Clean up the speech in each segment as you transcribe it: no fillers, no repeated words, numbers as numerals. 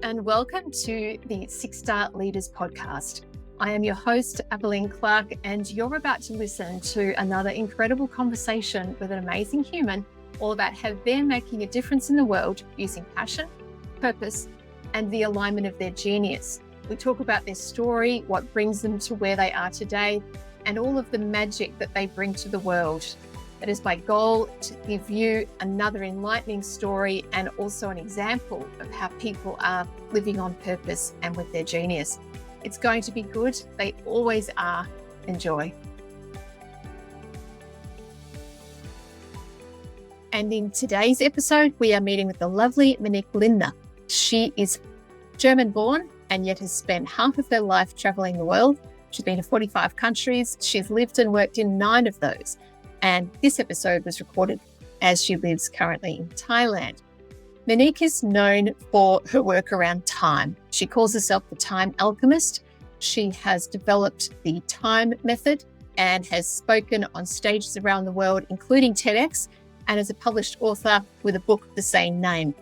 and welcome to the Six Star Leaders podcast. I am your host, Aveline Clark, and you're about to listen to another incredible conversation with an amazing human all about how they're making a difference in the world using passion, purpose, and the alignment of their genius. We talk about their story, what brings them to where they are today, and all of the magic that they bring to the world. It is my goal to give you another enlightening story and also an example of how people are living on purpose and with their genius. It's going to be good. They always are. Enjoy. And in today's episode, we are meeting with the lovely Monique Lindner. She is German-born and yet has spent half of her life traveling the world. She's been to 45 countries. She's lived and worked in 9 of those. And this episode was recorded as she lives currently in Thailand. Monique is known for her work around time. She calls herself the time alchemist. She has developed the time method and has spoken on stages around the world, including TEDx, and is a published author with a book of the same name.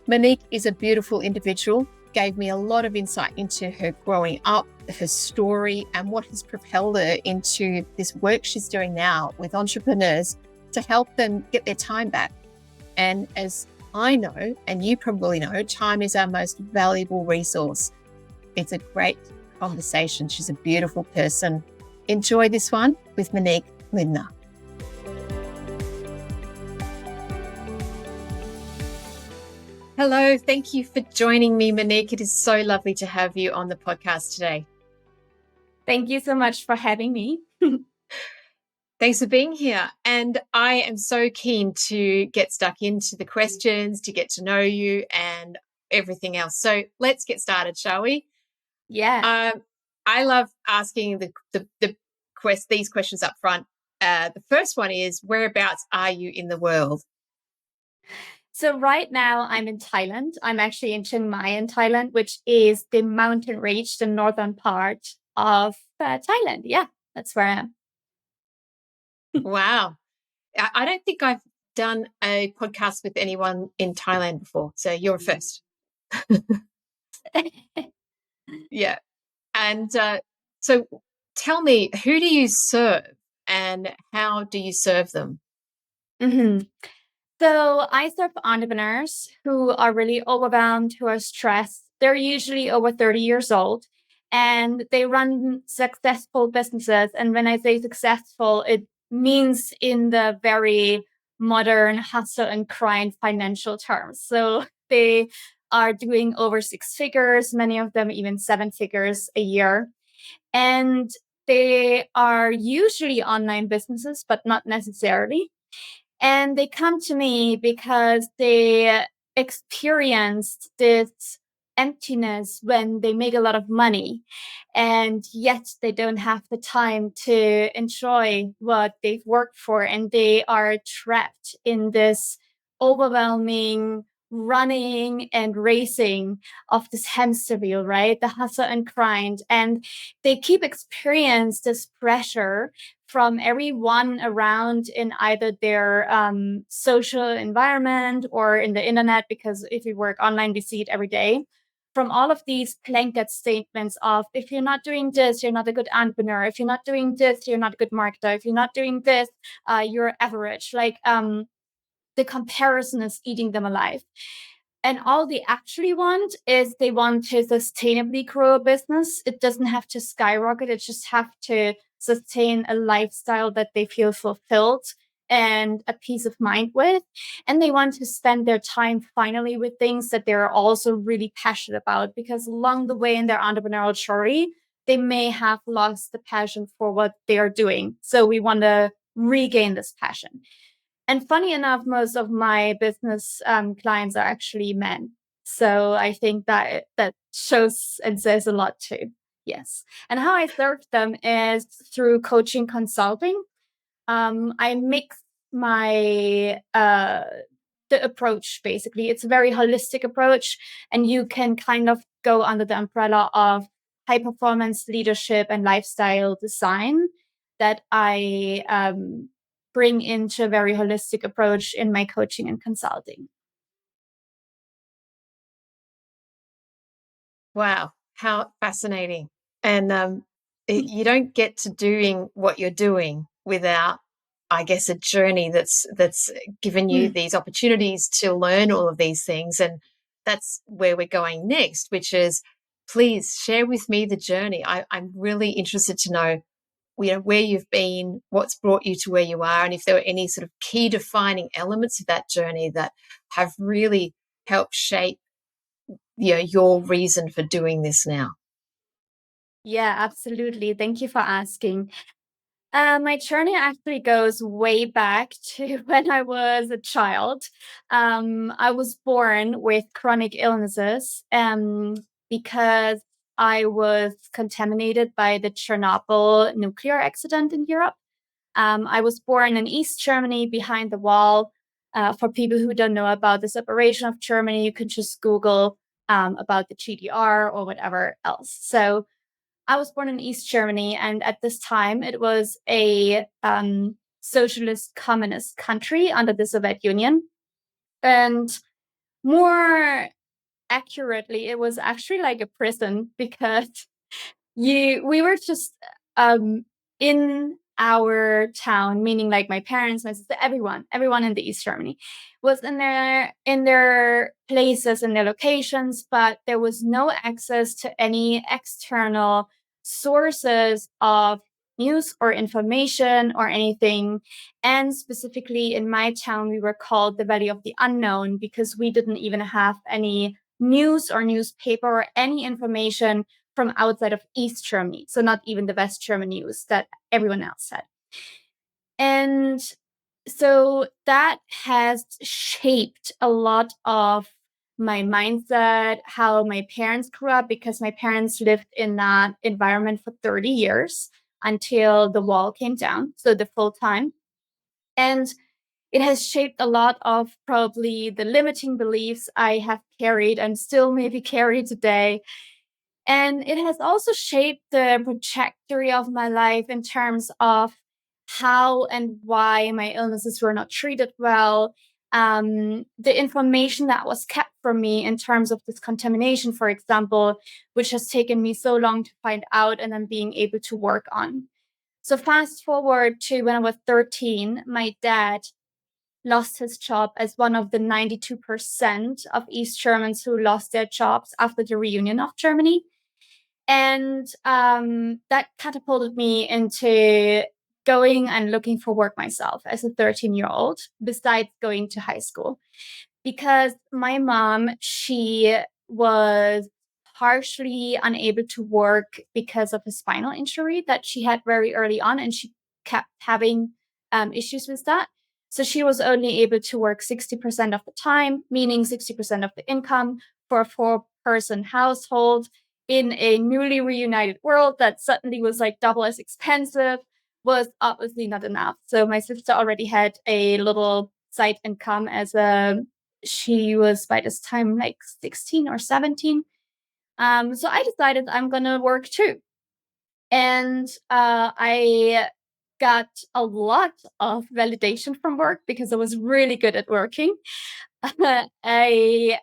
Monique is a beautiful individual, gave me a lot of insight into her growing up, her story, and what has propelled her into this work she's doing now with entrepreneurs to help them get their time back. And as I know, and you probably know, time is our most valuable resource. It's a great conversation. She's a beautiful person. Enjoy this one with Monique Lindner. Hello, thank you for joining me, Monique. It is so lovely to have you on the podcast today. Thank you so much for having me. Thanks for being here. And I am so keen to get stuck into the questions, to get to know you and everything else. So let's get started, shall we? Yeah. I love asking these questions up front. The first one is, whereabouts are you in the world? So right now I'm in Thailand. I'm actually in Chiang Mai in Thailand, which is the mountain range, the northern part of Thailand. Yeah, that's where I am. Wow. I don't think I've done a podcast with anyone in Thailand before. So you're first. Yeah. And so tell me, who do you serve and how do you serve them? Mm-hmm. So I serve entrepreneurs who are really overwhelmed, who are stressed. They're usually over 30 years old and they run successful businesses. And when I say successful, it means in the very modern hustle and grind financial terms. So they are doing over 6 figures, many of them even 7 figures a year. And they are usually online businesses, but not necessarily. And they come to me because they experienced this emptiness when they make a lot of money and yet they don't have the time to enjoy what they've worked for, and they are trapped in this overwhelming running and racing of this hamster wheel, right? The hustle and grind. And they keep experience this pressure from everyone around in either their social environment or in the internet, because if we work online, we see it every day. From all of these blanket statements of, if you're not doing this, you're not a good entrepreneur. If you're not doing this, you're not a good marketer. If you're not doing this, you're average. Like the comparison is eating them alive. And all they actually want is they want to sustainably grow a business. It doesn't have to skyrocket. It just have to sustain a lifestyle that they feel fulfilled and a peace of mind with. And they want to spend their time finally with things that they're also really passionate about, because along the way in their entrepreneurial journey, they may have lost the passion for what they are doing. So we want to regain this passion. And funny enough, most of my business clients are actually men. So I think that shows and says a lot too. Yes. And how I serve them is through coaching consulting. I mix my the approach, basically. It's a very holistic approach, and you can kind of go under the umbrella of high performance leadership and lifestyle design that I bring into a very holistic approach in my coaching and consulting. Wow, how fascinating. And you don't get to doing what you're doing without, I guess, a journey that's given you Mm. these opportunities to learn all of these things. And that's where we're going next, which is please share with me the journey. I'm really interested to know, where you've been, what's brought you to where you are, and if there were any sort of key defining elements of that journey that have really helped shape, your reason for doing this now. Yeah, absolutely. Thank you for asking. My journey actually goes way back to when I was a child. I was born with chronic illnesses because I was contaminated by the Chernobyl nuclear accident in Europe. I was born in East Germany behind the wall. For people who don't know about the separation of Germany, you can just Google about the GDR or whatever else. So I was born in East Germany, and at this time, it was a socialist communist country under the Soviet Union. And more accurately, it was actually like a prison because we were just in our town, meaning like my parents, my sister, everyone in the East Germany was in their places, in their locations, but there was no access to any external sources of news or information or anything. And specifically in my town, we were called the Valley of the Unknown because we didn't even have any news or newspaper or any information from outside of East Germany. So not even the West German news that everyone else had. And so that has shaped a lot of my mindset, how my parents grew up, because my parents lived in that environment for 30 years until the wall came down. So the full time. And it has shaped a lot of probably the limiting beliefs I have carried and still maybe carry today. And it has also shaped the trajectory of my life in terms of how and why my illnesses were not treated well. The information that was kept from me in terms of this contamination, for example, which has taken me so long to find out and then being able to work on. So, fast forward to when I was 13, my dad lost his job as one of the 92% of East Germans who lost their jobs after the reunion of Germany. And that catapulted me into going and looking for work myself as a 13-year-old, besides going to high school. Because my mom, she was partially unable to work because of a spinal injury that she had very early on, and she kept having issues with that. So she was only able to work 60% of the time, meaning 60% of the income for a four-person household in a newly reunited world that suddenly was like double as expensive was obviously not enough. So my sister already had a little side income as she was by this time like 16 or 17. So I decided I'm gonna work too. And I got a lot of validation from work because I was really good at working. I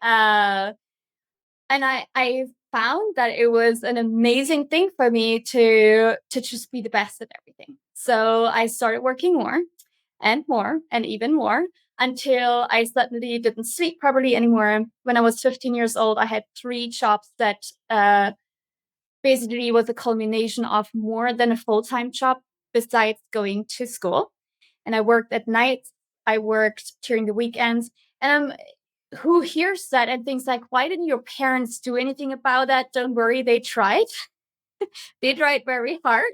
and I found that it was an amazing thing for me to just be the best at everything. So I started working more and more and even more until I suddenly didn't sleep properly anymore. When I was 15 years old, I had 3 jobs that basically was a culmination of more than a full-time job besides going to school. And I worked at night, I worked during the weekends, and who hears that and thinks like, why didn't your parents do anything about that? Don't worry, they tried. They tried very hard,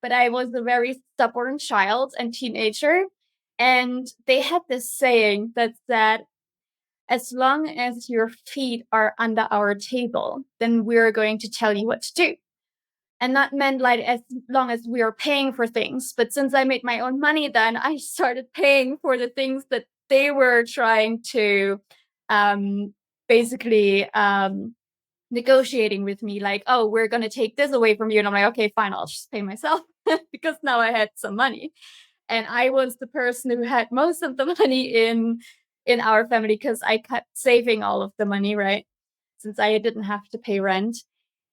but I was a very stubborn child and teenager. And they had this saying that said, as long as your feet are under our table, then we're going to tell you what to do. And that meant like as long as we are paying for things. But since I made my own money, then I started paying for the things that they were trying to um, basically negotiating with me, like, oh, we're going to take this away from you. And I'm like, okay, fine, I'll just pay myself because now I had some money. And I was the person who had most of the money in our family because I kept saving all of the money, right? since I didn't have to pay rent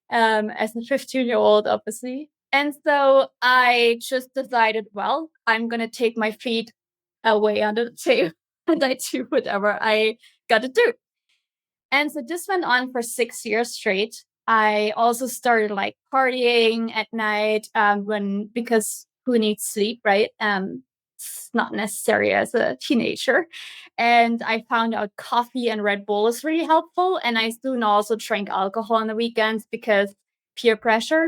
as a 15-year-old, obviously. And so I just decided, well, I'm going to take my feet away under the table and I do whatever I got to do. And so this went on for 6 years straight. I also started like partying at night because who needs sleep, right? It's not necessary as a teenager. And I found out coffee and Red Bull is really helpful. And I soon also drank alcohol on the weekends because peer pressure.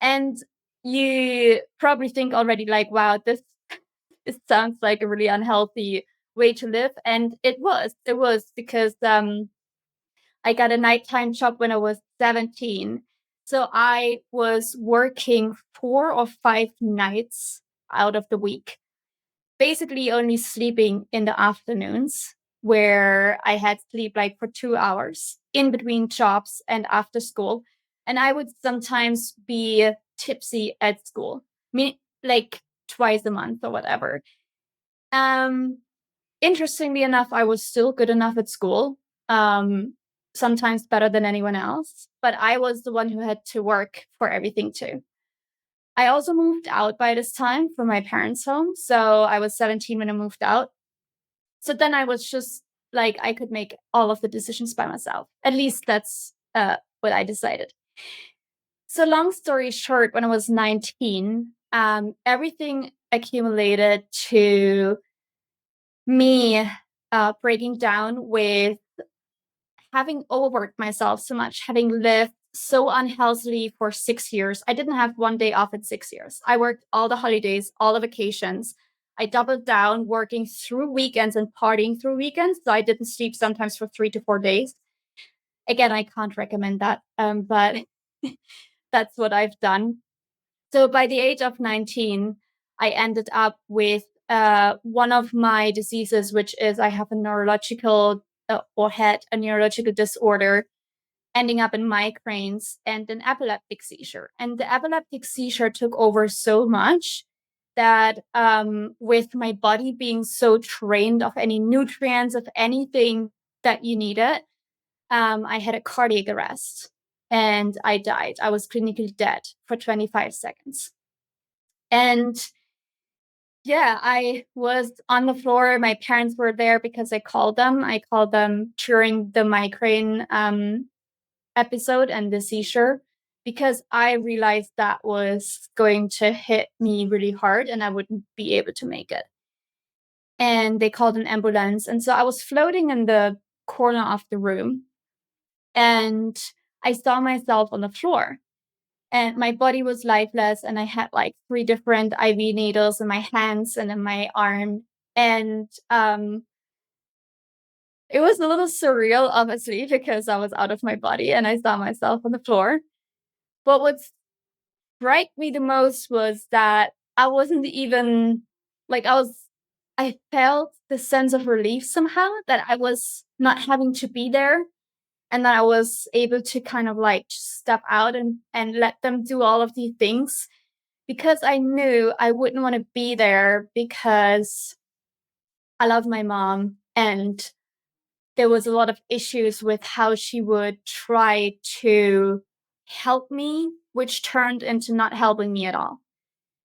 And you probably think already like, wow, this sounds like a really unhealthy way to live. And it was because I got a nighttime job when I was 17. So I was working 4 or 5 nights out of the week, basically only sleeping in the afternoons, where I had sleep like for 2 hours in between jobs and after school. And I would sometimes be tipsy at school, like twice a month or whatever. Interestingly enough, I was still good enough at school, sometimes better than anyone else, but I was the one who had to work for everything too. I also moved out by this time from my parents' home. So I was 17 when I moved out. So then I was just like, I could make all of the decisions by myself. At least that's what I decided. So long story short, when I was 19, everything accumulated to me breaking down with having overworked myself so much, having lived so unhealthily for 6 years. I didn't have one day off in 6 years. I worked all the holidays, all the vacations. I doubled down working through weekends and partying through weekends. So I didn't sleep sometimes for 3 to 4 days. Again, I can't recommend that, but that's what I've done. So by the age of 19, I ended up with one of my diseases, which is I have a neurological or had a neurological disorder, ending up in migraines and an epileptic seizure. And the epileptic seizure took over so much that with my body being so drained of any nutrients, of anything that you needed, I had a cardiac arrest and I died. I was clinically dead for 25 seconds. And yeah, I was on the floor. My parents were there because I called them. I called them during the migraine episode and the seizure because I realized that was going to hit me really hard and I wouldn't be able to make it. And they called an ambulance. And so I was floating in the corner of the room and I saw myself on the floor. And my body was lifeless, and I had like 3 different IV needles in my hands and in my arm. And it was a little surreal, obviously, because I was out of my body and I saw myself on the floor. But what struck me the most was that I wasn't even like I felt the sense of relief somehow that I was not having to be there and that I was able to kind of like just step out and let them do all of these things because I knew I wouldn't want to be there because I love my mom and there was a lot of issues with how she would try to help me, which turned into not helping me at all.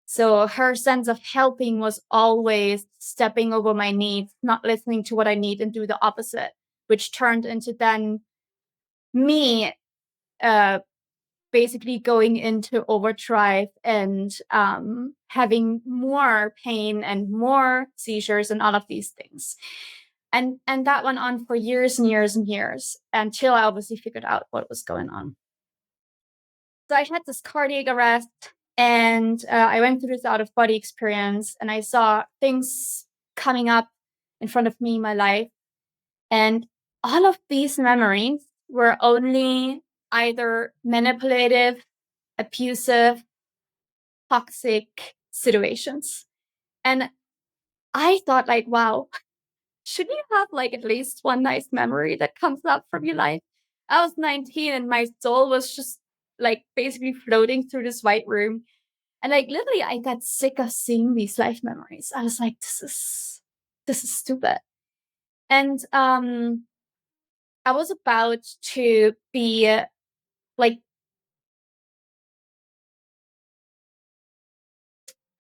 So her sense of helping was always stepping over my needs, not listening to what I need and do the opposite, which turned into then me basically going into overdrive and having more pain and more seizures and all of these things. And that went on for years and years and years until I obviously figured out what was going on. So I had this cardiac arrest and I went through this out of body experience and I saw things coming up in front of me in my life. And all of these memories were only either manipulative, abusive, toxic situations. And I thought like, wow, should you have like at least one nice memory that comes up from your life? I was 19 and my soul was just like basically floating through this white room. And like literally I got sick of seeing these life memories. I was like, this is stupid. And I was about to be like,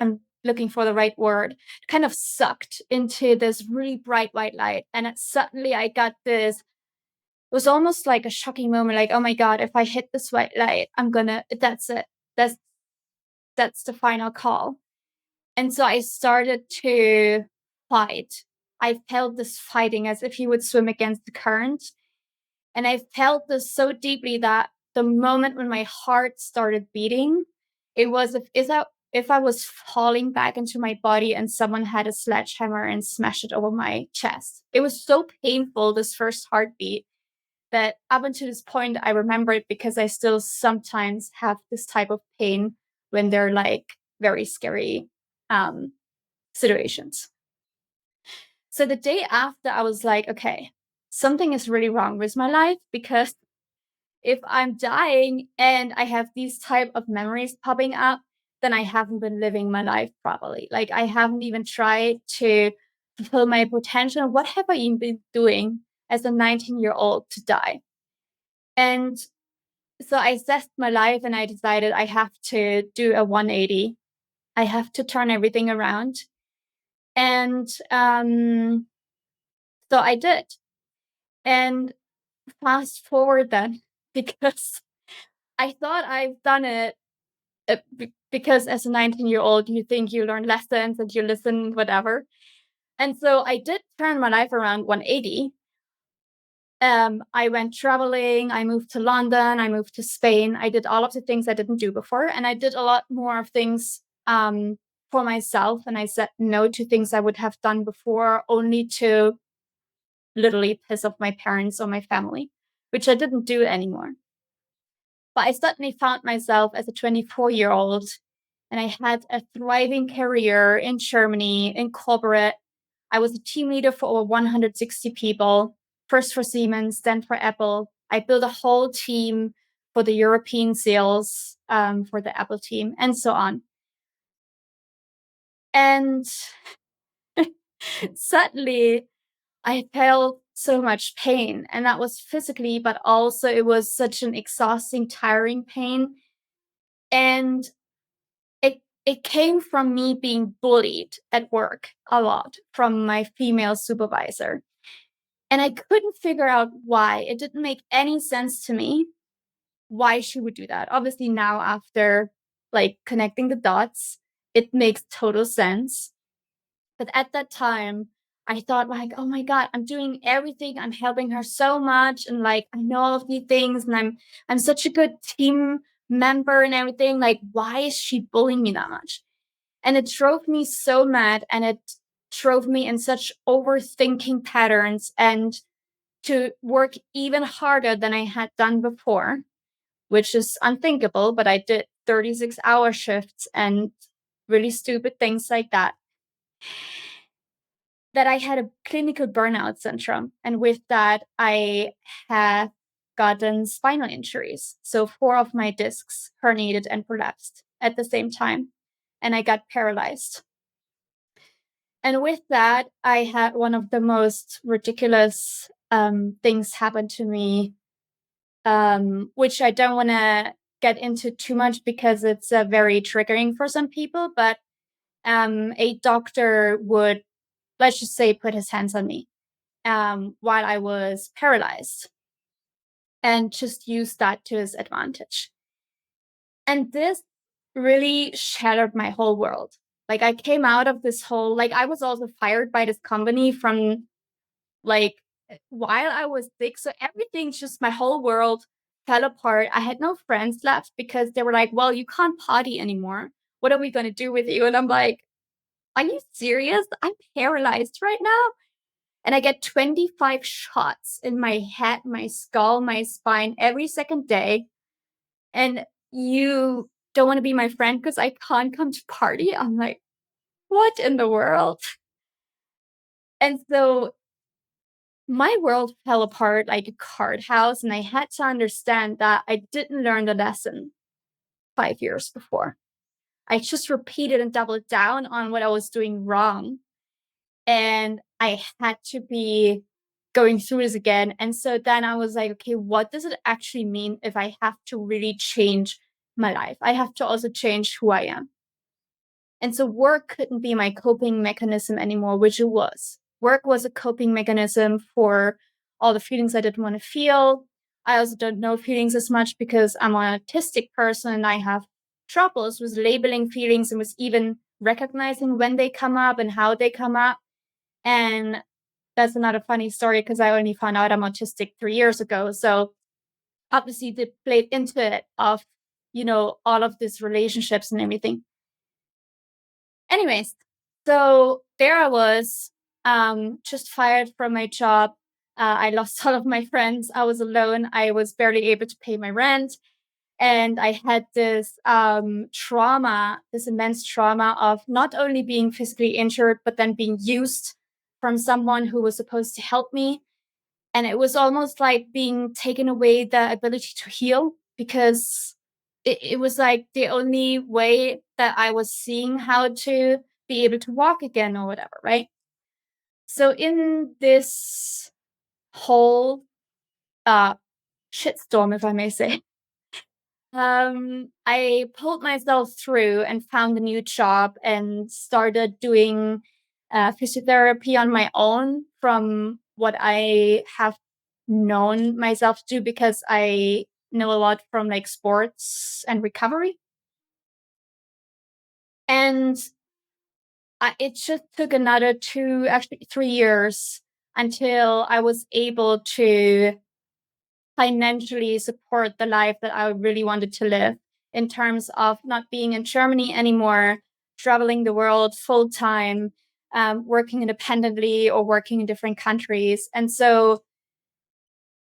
I'm looking for the right word, kind of sucked into this really bright white light. And suddenly I got this, it was almost like a shocking moment, like, oh my God, if I hit this white light, that's it. That's the final call. And so I started to fight. I felt this fighting as if you would swim against the current. And I felt this so deeply that the moment when my heart started beating, it was if I was falling back into my body and someone had a sledgehammer and smashed it over my chest. It was so painful, this first heartbeat, that up until this point, I remember it because I still sometimes have this type of pain when they're like very scary situations. So the day after, I was like, okay, something is really wrong with my life, because if I'm dying and I have these type of memories popping up, then I haven't been living my life properly. Like, I haven't even tried to fulfill my potential. What have I even been doing as a 19-year-old to die? And so I assessed my life and I decided I have to do a 180. I have to turn everything around. And so I did. And fast forward then, because I thought I've done it, because as a 19-year-old, you think you learn lessons and you listen, whatever. And so I did turn my life around 180. I went traveling, I moved to London, I moved to Spain. I did all of the things I didn't do before. And I did a lot more of things for myself. And I said no to things I would have done before, only to literally piss off my parents or my family, which I didn't do anymore. But I suddenly found myself as a 24-year-old, and I had a thriving career in Germany, in corporate. I was a team leader for over 160 people, first for Siemens, then for Apple. I built a whole team for the European sales, for the Apple team, and so on. And suddenly I felt so much pain, and that was physically, but also it was such an exhausting, tiring pain. And it came from me being bullied at work a lot from my female supervisor. And I couldn't figure out why. It didn't make any sense to me why she would do that. Obviously, now after like connecting the dots, it makes total sense. But at that time, I thought like, oh my God, I'm doing everything. I'm helping her so much. And like, I know all of these things, and I'm such a good team member and everything. Like, why is she bullying me that much? And it drove me so mad, and it drove me in such overthinking patterns and to work even harder than I had done before, which is unthinkable, but I did 36-hour shifts and really stupid things like that, that I had a clinical burnout syndrome. And with that, I have gotten spinal injuries. So 4 of my discs herniated and prolapsed at the same time, and I got paralyzed. And with that, I had one of the most ridiculous things happen to me, which I don't want to get into too much because it's very triggering for some people. But a doctor would, let's just say, put his hands on me while I was paralyzed, and just use that to his advantage. And this really shattered my whole world. Like, I came out of this whole, like, I was also fired by this company from like while I was sick. So everything, just my whole world fell apart. I had no friends left because they were like, well, you can't party anymore. What are we going to do with you? And I'm like, are you serious? I'm paralyzed right now. And I get 25 shots in my head, my skull, my spine every second day. And you don't want to be my friend because I can't come to party. I'm like, what in the world? And so my world fell apart like a card house, and I had to understand that I didn't learn the lesson 5 years before. I just repeated and doubled down on what I was doing wrong. And I had to be going through this again. And so then I was like, okay, what does it actually mean if I have to really change my life? I have to also change who I am. And so work couldn't be my coping mechanism anymore, which it was. Work was a coping mechanism for all the feelings I didn't want to feel. I also don't know feelings as much because I'm an autistic person and I have troubles with labeling feelings and with even recognizing when they come up and how they come up. And that's another funny story because I only found out I'm autistic 3 years ago. So obviously they played into it of, all of these relationships and everything. Anyways, so there I was, just fired from my job. I lost all of my friends. I was alone. I was barely able to pay my rent. And I had this trauma, this immense trauma of not only being physically injured, but then being used from someone who was supposed to help me. And it was almost like being taken away the ability to heal because it was like the only way that I was seeing how to be able to walk again or whatever, right? So in this whole shitstorm, if I may say, I pulled myself through and found a new job and started doing physiotherapy on my own from what I have known myself to do because I know a lot from like sports and recovery. And it just took another 3 years until I was able to financially support the life that I really wanted to live in terms of not being in Germany anymore, traveling the world full time, working independently or working in different countries. And so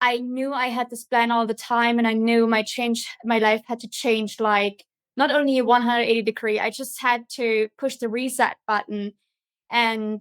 I knew I had this plan all the time and I knew my life had to change like not only 180 degree, I just had to push the reset button. And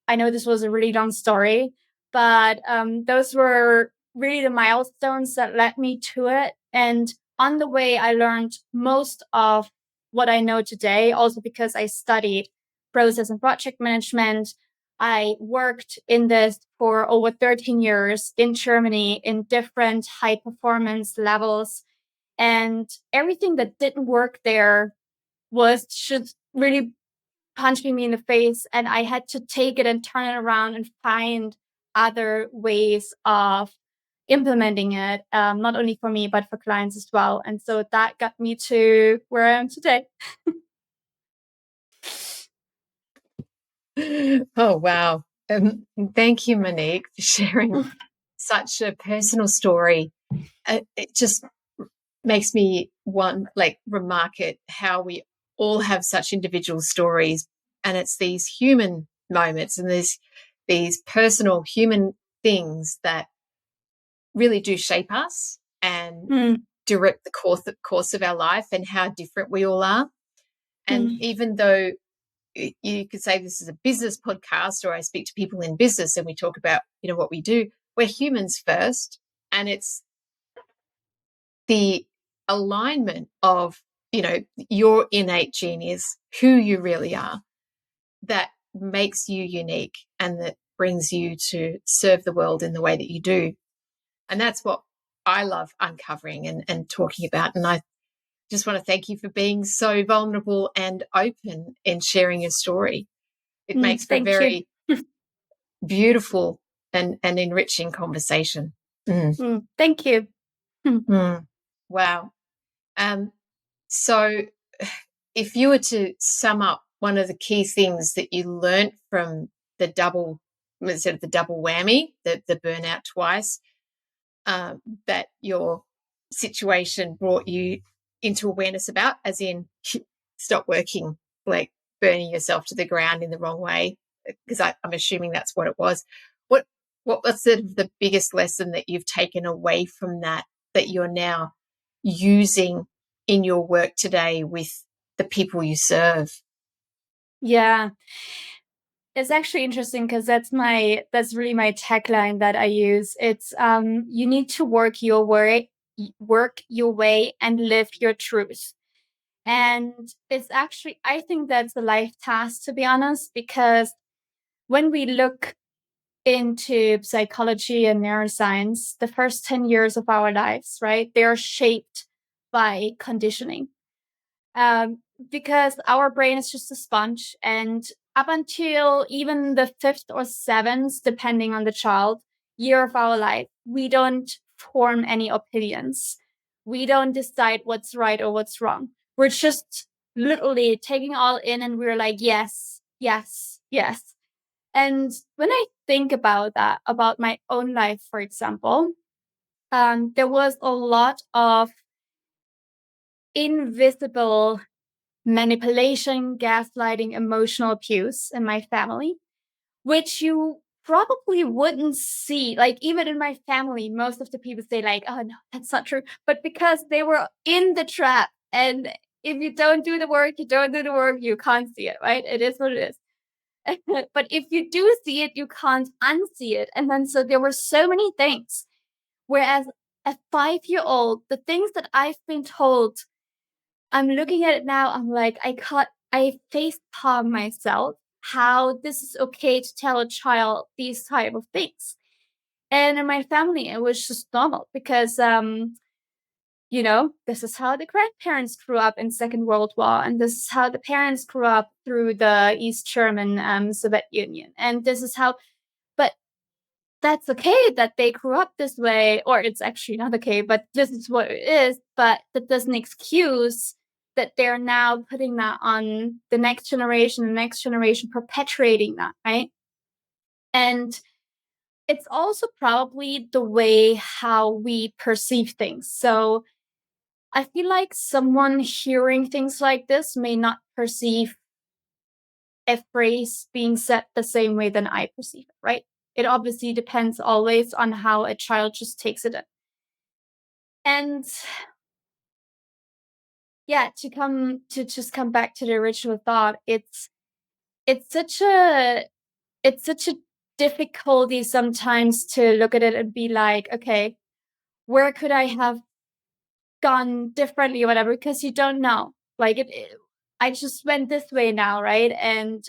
I know this was a really long story, but those were really the milestones that led me to it. And on the way, I learned most of what I know today, also because I studied process and project management. I worked in this for over 13 years in Germany in different high performance levels. And everything that didn't work there was just really punching me in the face, and I had to take it and turn it around and find other ways of implementing it, not only for me but for clients as well. And so that got me to where I am today. Oh, wow. Thank you, Monique, for sharing such a personal story. It just makes me remark at how we all have such individual stories, and it's these human moments and these personal human things that really do shape us and direct the course of our life and how different we all are. And even though you could say this is a business podcast or I speak to people in business and we talk about, what we do, we're humans first. And it's the alignment of, your innate genius, who you really are, that makes you unique and that brings you to serve the world in the way that you do. And that's what I love uncovering and talking about. And I just want to thank you for being so vulnerable and open in sharing your story. It makes for a very beautiful and enriching conversation. Thank you. Wow. So if you were to sum up one of the key things that you learned from the double whammy, the burnout twice, that your situation brought you into awareness about, as in stop working, like burning yourself to the ground in the wrong way, because I'm assuming that's what it was. What was the biggest lesson that you've taken away from that you're now using in your work today with the people you serve? Yeah. It's actually interesting because that's really my tagline that I use. It's you need to work your way and live your truth. And it's actually, I think that's a life task, to be honest, because when we look into psychology and neuroscience, the first 10 years of our lives, right, they're shaped by conditioning. Because our brain is just a sponge, and up until even the 5th or 7th, depending on the child, year of our life, we don't form any opinions. We don't decide what's right or what's wrong. We're just literally taking all in, and we're like, yes, yes, yes. And when I think about that, about my own life, for example, there was a lot of invisible manipulation, gaslighting, emotional abuse in my family, which you probably wouldn't see. Like, even in my family, most of the people say, like, oh, no, that's not true. But because they were in the trap, and if you don't do the work, you don't do the work, you can't see it, right? It is what it is. But if you do see it, you can't unsee it. And then so there were so many things. Whereas a 5-year-old, the things that I've been told, I'm looking at it now, I'm like, I face palm myself how this is okay to tell a child these type of things. And in my family, it was just normal because, this is how the grandparents grew up in Second World War, and this is how the parents grew up through the East German Soviet Union, and this is how. But that's okay that they grew up this way, or it's actually not okay, but this is what it is. But that doesn't excuse that they're now putting that on the next generation, perpetuating that, right? And it's also probably the way how we perceive things. So I feel like someone hearing things like this may not perceive a phrase being said the same way than I perceive it, right? It obviously depends always on how a child just takes it in. And yeah, to just come back to the original thought, it's such a difficulty sometimes to look at it and be like, okay, where could I have gone differently or whatever? Because you don't know. Like I just went this way now, right? And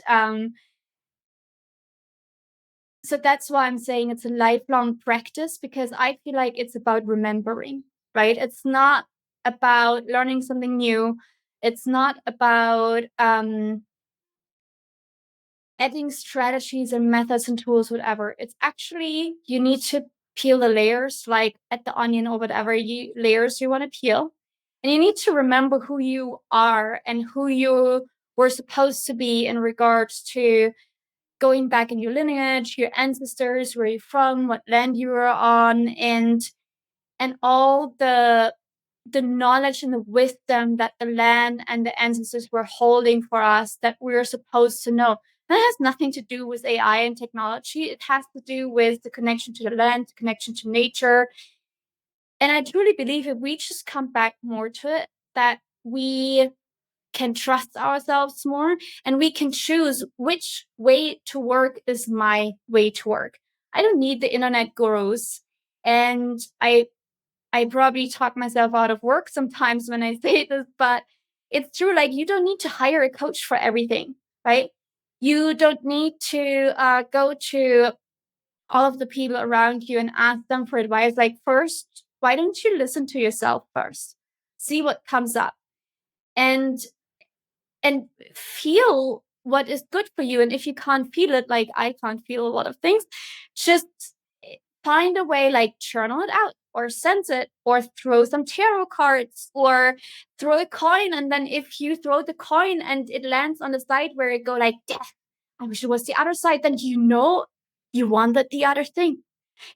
so that's why I'm saying it's a lifelong practice, because I feel like it's about remembering, right? It's not about learning something new. It's not about adding strategies and methods and tools, whatever. It's actually, you need to peel the layers, like at the onion or whatever layers you want to peel. And you need to remember who you are and who you were supposed to be in regards to going back in your lineage, your ancestors, where you're from, what land you were on, and all the knowledge and the wisdom that the land and the ancestors were holding for us that we're supposed to know. That has nothing to do with AI and technology. It has to do with the connection to the land, the connection to nature. And I truly believe if we just come back more to it, that we can trust ourselves more, and we can choose which way to work is my way to work. I don't need the internet gurus. And I probably talk myself out of work sometimes when I say this, but it's true. Like, you don't need to hire a coach for everything, right? You don't need to go to all of the people around you and ask them for advice. Like, first, why don't you listen to yourself first? See what comes up. And feel what is good for you. And if you can't feel it, like I can't feel a lot of things, just find a way, like journal it out or sense it, or throw some tarot cards, or throw a coin. And then if you throw the coin and it lands on the side where it go like, death, I wish it was the other side, then you wanted the other thing.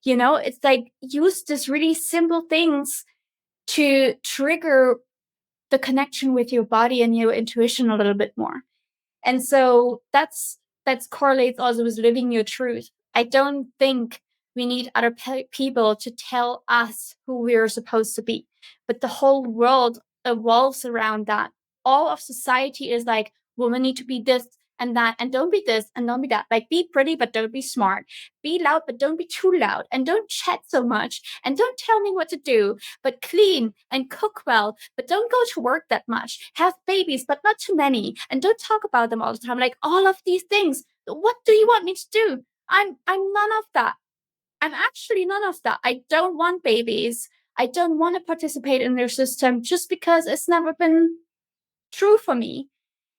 It's like, use this really simple things to trigger the connection with your body and your intuition a little bit more. And so that's correlates also with living your truth. I don't think we need other people to tell us who we're supposed to be, but the whole world evolves around that. All of society is like, women need to be this and that, and don't be this and don't be that. Like, be pretty, but don't be smart. Be loud, but don't be too loud. And don't chat so much. And don't tell me what to do, but clean and cook well, but don't go to work that much. Have babies, but not too many. And don't talk about them all the time. Like, all of these things. What do you want me to do? I'm none of that. I'm actually none of that. I don't want babies. I don't want to participate in their system just because it's never been true for me.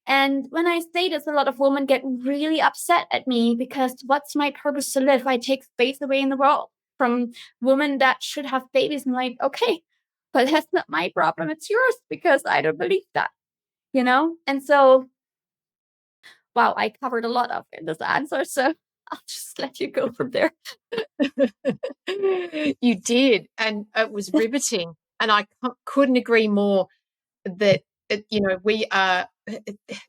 And when I say this, a lot of women get really upset at me because what's my purpose to live? I take space away in the world from women that should have babies. I'm like, okay, but that's not my problem. It's yours because I don't believe that, you know? And so, wow, I covered a lot of in this answer. So I'll just let you go from there. You did. And it was riveting. And I couldn't agree more that, we are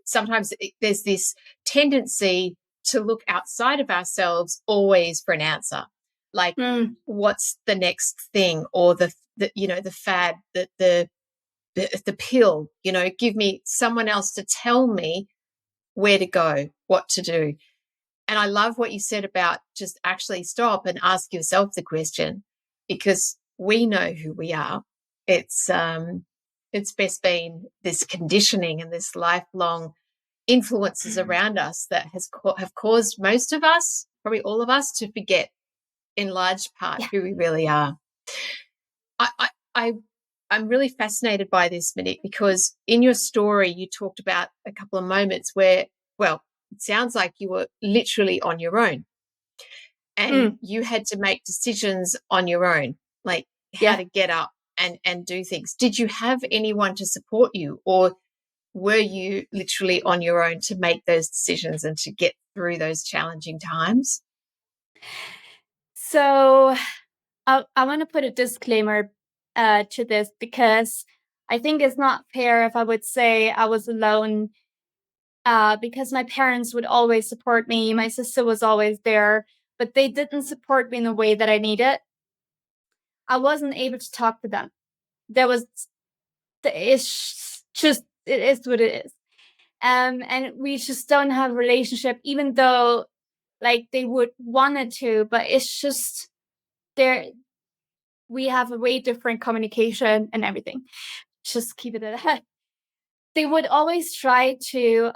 sometimes there's this tendency to look outside of ourselves always for an answer. Like, what's the next thing, or the fad, the pill, give me someone else to tell me where to go, what to do. And I love what you said about just actually stop and ask yourself the question, because we know who we are. It's best been this conditioning and this lifelong influences around us that have caused most of us, probably all of us, to forget in large part who we really are. I'm really fascinated by this, Monique, because in your story you talked about a couple of moments where, well, it sounds like you were literally on your own and you had to make decisions on your own, like how to get up and do things. Did you have anyone to support you, or were you literally on your own to make those decisions and to get through those challenging times? So I want to put a disclaimer to this, because I think it's not fair if I would say I was alone, because my parents would always support me. My sister was always there, but they didn't support me in the way that I needed. I wasn't able to talk to them. It's just, it is what it is. And we just don't have a relationship, even though like they would wanted to, but it's just there. We have a way different communication and everything. Just keep it at that. They would always try to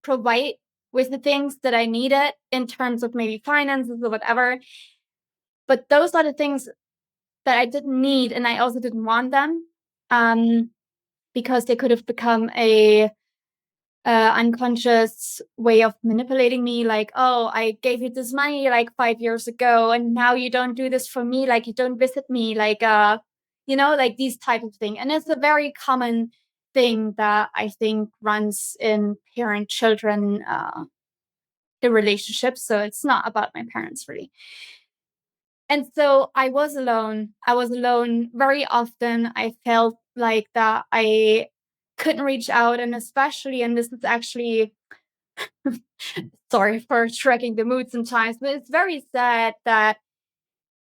provide with the things that I needed in terms of maybe finances or whatever. But those are the things that I didn't need, and I also didn't want them, because they could have become a unconscious way of manipulating me. Like, oh, I gave you this money like 5 years ago, and now you don't do this for me. Like, you don't visit me. Like, like these type of thing. And it's a very common thing that I think runs in parent-children relationships. So it's not about my parents really. And so I was alone. I was alone very often. I felt like that I couldn't reach out. And especially, and this is actually, sorry for striking the mood sometimes, but it's very sad that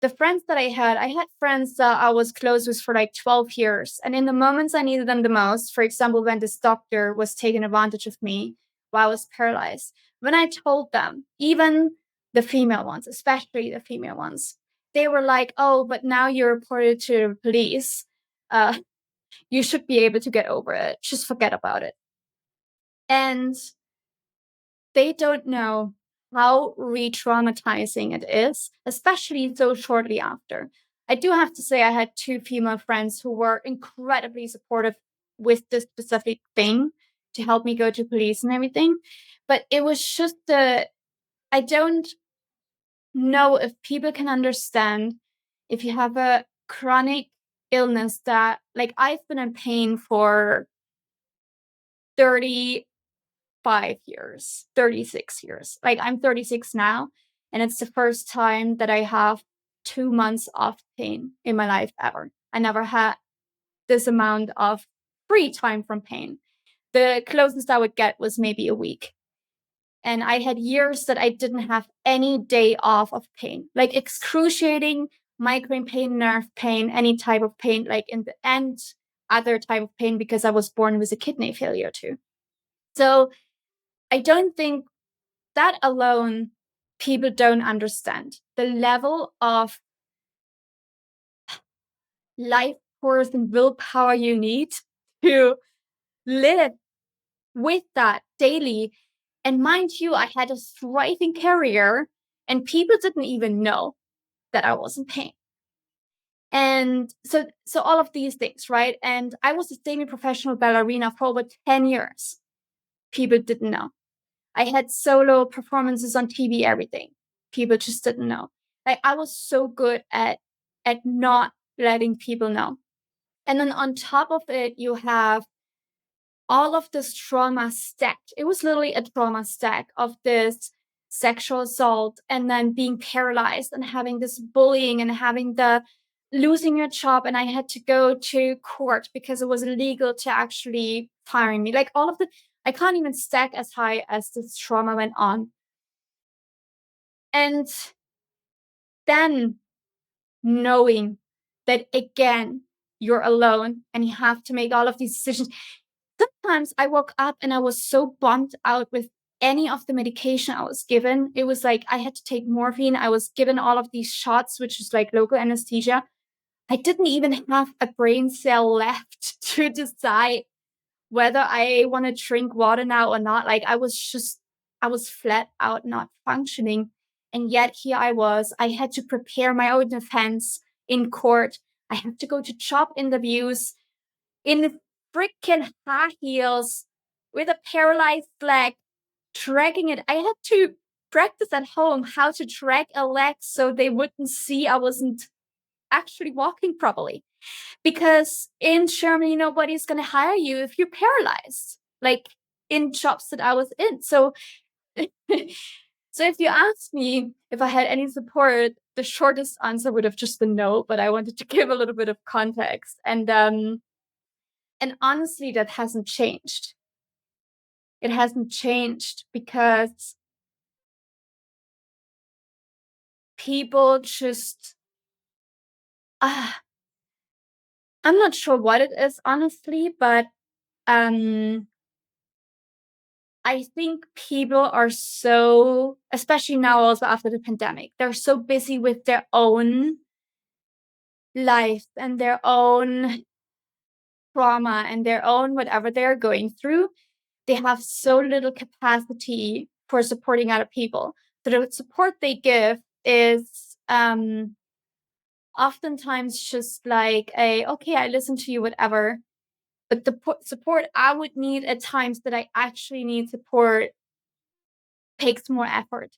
the friends that I had friends that I was close with for like 12 years. And in the moments I needed them the most, for example, when this doctor was taking advantage of me while I was paralyzed, when I told them, even the female ones, especially the female ones, they were like, oh, but now you're reported to the police. You should be able to get over it. Just forget about it. And they don't know how re-traumatizing it is, especially so shortly after. I do have to say I had two female friends who were incredibly supportive with this specific thing to help me go to police and everything. But it was just I don't know if people can understand if you have a chronic illness that, like, I've been in pain for 35 years, 36 years. Like, I'm 36 now, and it's the first time that I have 2 months of pain in my life ever. I never had this amount of free time from pain. The closest I would get was maybe a week. And I had years that I didn't have any day off of pain, like excruciating migraine pain, nerve pain, any type of pain, like in the end, other type of pain, because I was born with a kidney failure too. So I don't think that alone, people don't understand the level of life force and willpower you need to live with that daily. And mind you, I had a thriving career and people didn't even know that I was in pain. And so all of these things, right? And I was a semi-professional ballerina for over 10 years. People didn't know. I had solo performances on TV, everything. People just didn't know. Like I was so good at not letting people know. And then on top of it, you have all of this trauma stacked. It was literally a trauma stack of this sexual assault and then being paralyzed and having this bullying and having the losing your job. And I had to go to court because it was illegal to actually firing me. Like all of the, I can't even stack as high as this trauma went on. And then knowing that again, you're alone and you have to make all of these decisions. Sometimes I woke up and I was so bummed out with any of the medication I was given. It was like I had to take morphine. I was given all of these shots, which is like local anesthesia. I didn't even have a brain cell left to decide whether I want to drink water now or not. Like I was flat out not functioning. And yet here I was. I had to prepare my own defense in court. I had to go to job interviews in freaking high heels with a paralyzed leg, dragging it. I had to practice at home how to drag a leg so they wouldn't see I wasn't actually walking properly. Because in Germany, nobody's going to hire you if you're paralyzed, like in jobs that I was in. So, so if you asked me if I had any support, the shortest answer would have just been no, but I wanted to give a little bit of context. And honestly, that hasn't changed. It hasn't changed because people just, I'm not sure what it is, honestly, but I think people are so, especially now also after the pandemic, they're so busy with their own life and their own trauma and their own whatever they're going through. They have so little capacity for supporting other people. So the support they give is oftentimes just like okay, I listen to you, whatever. But the support I would need at times that I actually need support takes more effort.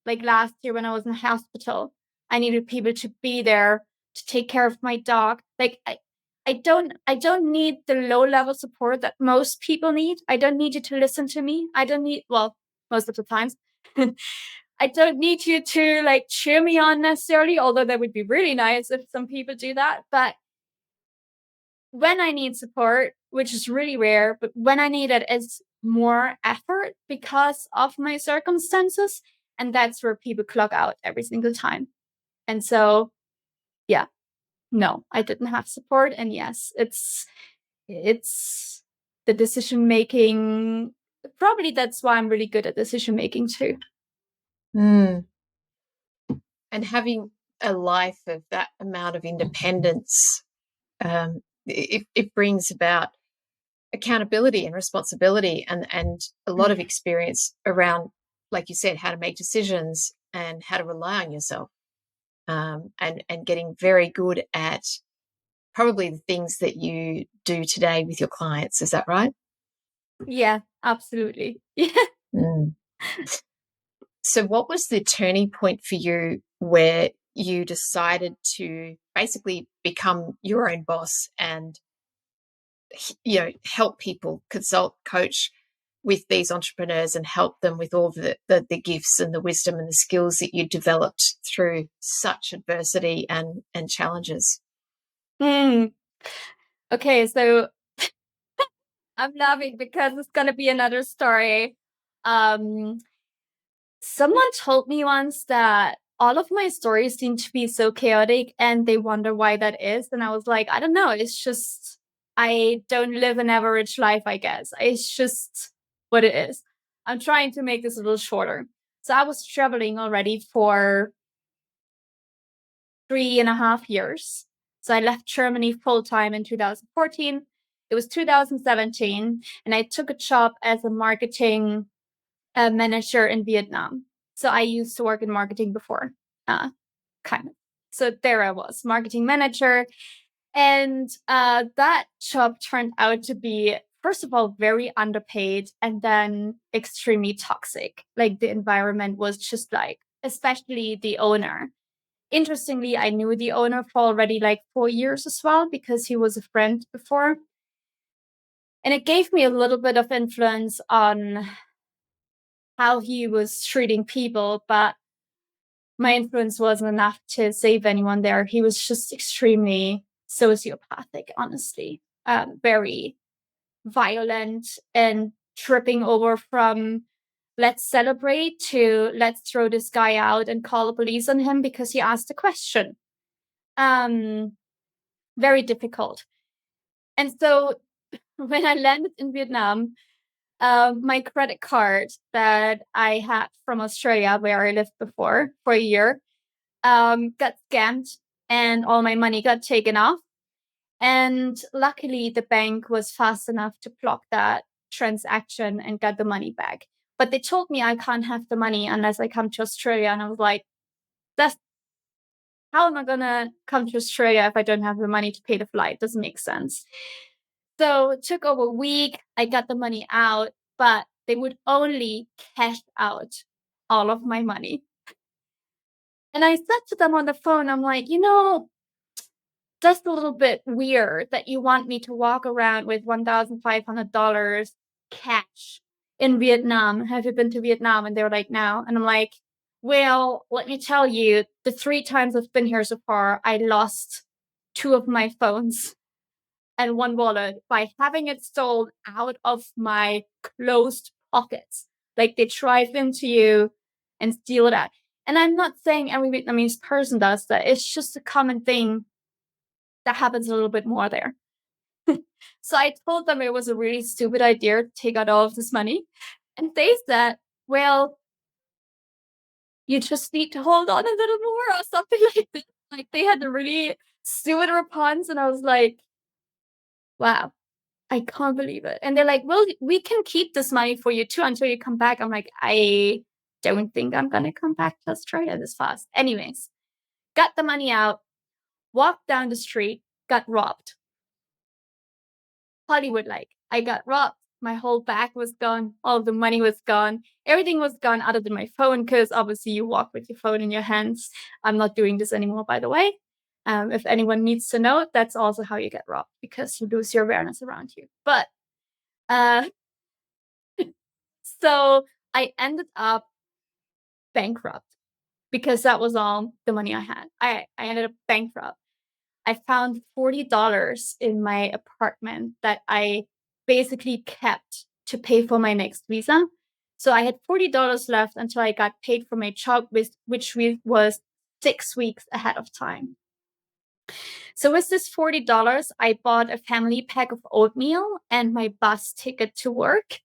Like last year when I was in hospital, I needed people to be there to take care of my dog. Like I don't need the low level support that most people need. I don't need you to listen to me. I don't need, well, most of the times. I don't need you to like cheer me on necessarily, although that would be really nice if some people do that. But when I need support, which is really rare, but when I need it, it's more effort because of my circumstances. And that's where people clock out every single time. And so, yeah, no, I didn't have support. And yes, it's the decision making. Probably that's why I'm really good at decision making too. And having a life of that amount of independence, it brings about accountability and responsibility and a lot of experience around, like you said, how to make decisions and how to rely on yourself, and getting very good at probably the things that you do today with your clients. Is that right? Yeah, absolutely. Yeah. So what was the turning point for you where you decided to basically become your own boss and help people, consult, coach with these entrepreneurs and help them with all the gifts and the wisdom and the skills that you developed through such adversity and challenges? Okay, so I'm laughing because it's gonna be another story. Someone told me once that all of my stories seem to be so chaotic and they wonder why that is. And I was like, I don't know. It's just, I don't live an average life, I guess. It's just what it is. I'm trying to make this a little shorter. So I was traveling already for 3.5 years. So I left Germany full time in 2014. It was 2017, and I took a job as a marketing a manager in Vietnam. So I used to work in marketing before, kind of. So there I was, marketing manager. And that job turned out to be, first of all, very underpaid and then extremely toxic. Like the environment was just like, especially the owner. Interestingly, I knew the owner for already like 4 years as well because he was a friend before. And it gave me a little bit of influence on how he was treating people, but my influence wasn't enough to save anyone there. He was just extremely sociopathic, honestly, very violent and tripping over from let's celebrate to let's throw this guy out and call the police on him because he asked a question. Very difficult. And so when I landed in Vietnam, my credit card that I had from Australia, where I lived before for a year, got scammed and all my money got taken off. And luckily, the bank was fast enough to block that transaction and get the money back. But they told me I can't have the money unless I come to Australia. And I was like, that's how am I going to come to Australia if I don't have the money to pay the flight? Doesn't make sense. So it took over a week. I got the money out, but they would only cash out all of my money. And I said to them on the phone, I'm like, that's a little bit weird that you want me to walk around with $1,500 cash in Vietnam. Have you been to Vietnam? And they were like, no. And I'm like, well, let me tell you, the 3 times I've been here so far, I lost 2 of my phones and 1 wallet by having it stolen out of my closed pockets. Like they drive into you and steal it out. And I'm not saying every Vietnamese person does that. It's just a common thing that happens a little bit more there. So I told them it was a really stupid idea to take out all of this money. And they said, well, you just need to hold on a little more or something like this. Like they had a really stupid response. And I was like, wow, I can't believe it. And they're like, well, we can keep this money for you too until you come back. I'm like, I don't think I'm going to come back to Australia this fast. Anyways, got the money out, walked down the street, got robbed. Hollywood like. I got robbed. My whole bag was gone. All the money was gone. Everything was gone other than my phone because obviously you walk with your phone in your hands. I'm not doing this anymore, by the way. If anyone needs to know, that's also how you get robbed because you lose your awareness around you. But so I ended up bankrupt because that was all the money I had. I ended up bankrupt. I found $40 in my apartment that I basically kept to pay for my next visa. So I had $40 left until I got paid for my job, which was 6 weeks ahead of time. So with this $40, I bought a family pack of oatmeal and my bus ticket to work.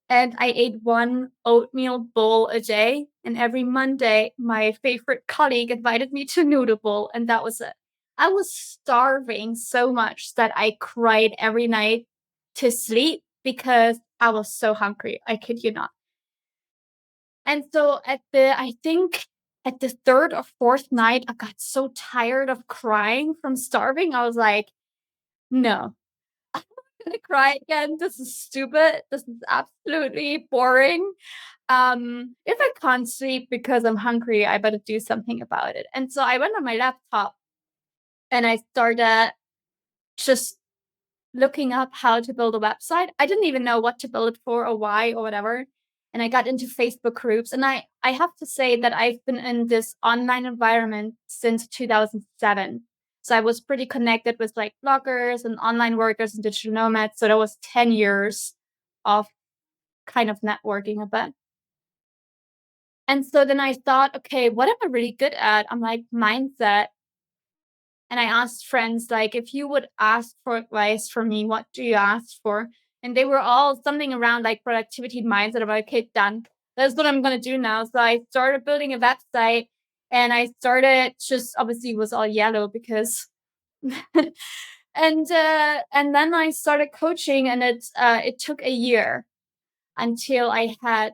And I ate 1 oatmeal bowl a day. And every Monday, my favorite colleague invited me to noodle bowl, and that was it. I was starving so much that I cried every night to sleep because I was so hungry. I kid you not. And so I think at the 3rd or 4th night, I got so tired of crying from starving. I was like, no, I'm gonna cry again. This is stupid. This is absolutely boring. If I can't sleep because I'm hungry, I better do something about it. And so I went on my laptop and I started just looking up how to build a website. I didn't even know what to build it for or why or whatever. And I got into Facebook groups. And I have to say that I've been in this online environment since 2007. So I was pretty connected with like bloggers and online workers and digital nomads. So that was 10 years of kind of networking a bit. And so then I thought, okay, what am I really good at? I'm like mindset. And I asked friends, like, if you would ask for advice from me, what do you ask for? And they were all something around like productivity and mindset. I'm like, okay, done. That's what I'm going to do now. So I started building a website and I started just obviously it was all yellow because and then I started coaching and it took a year until I had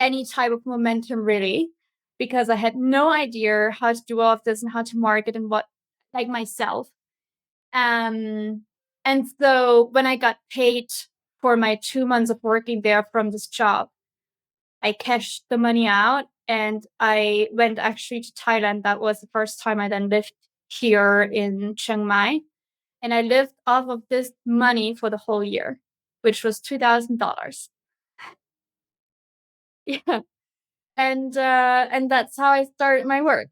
any type of momentum really, because I had no idea how to do all of this and how to market and what, like, myself. And so when I got paid for my 2 months of working there from this job, I cashed the money out and I went actually to Thailand. That was the first time I then lived here in Chiang Mai. And I lived off of this money for the whole year, which was $2,000. Yeah. And that's how I started my work.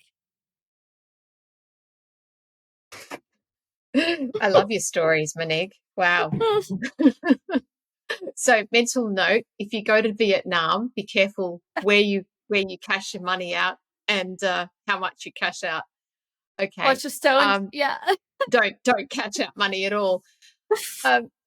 I love your stories, Monique. Wow. So, mental note, if you go to Vietnam, be careful where you cash your money out and how much you cash out. Or Okay. just don't. Yeah. Don't catch out money at all.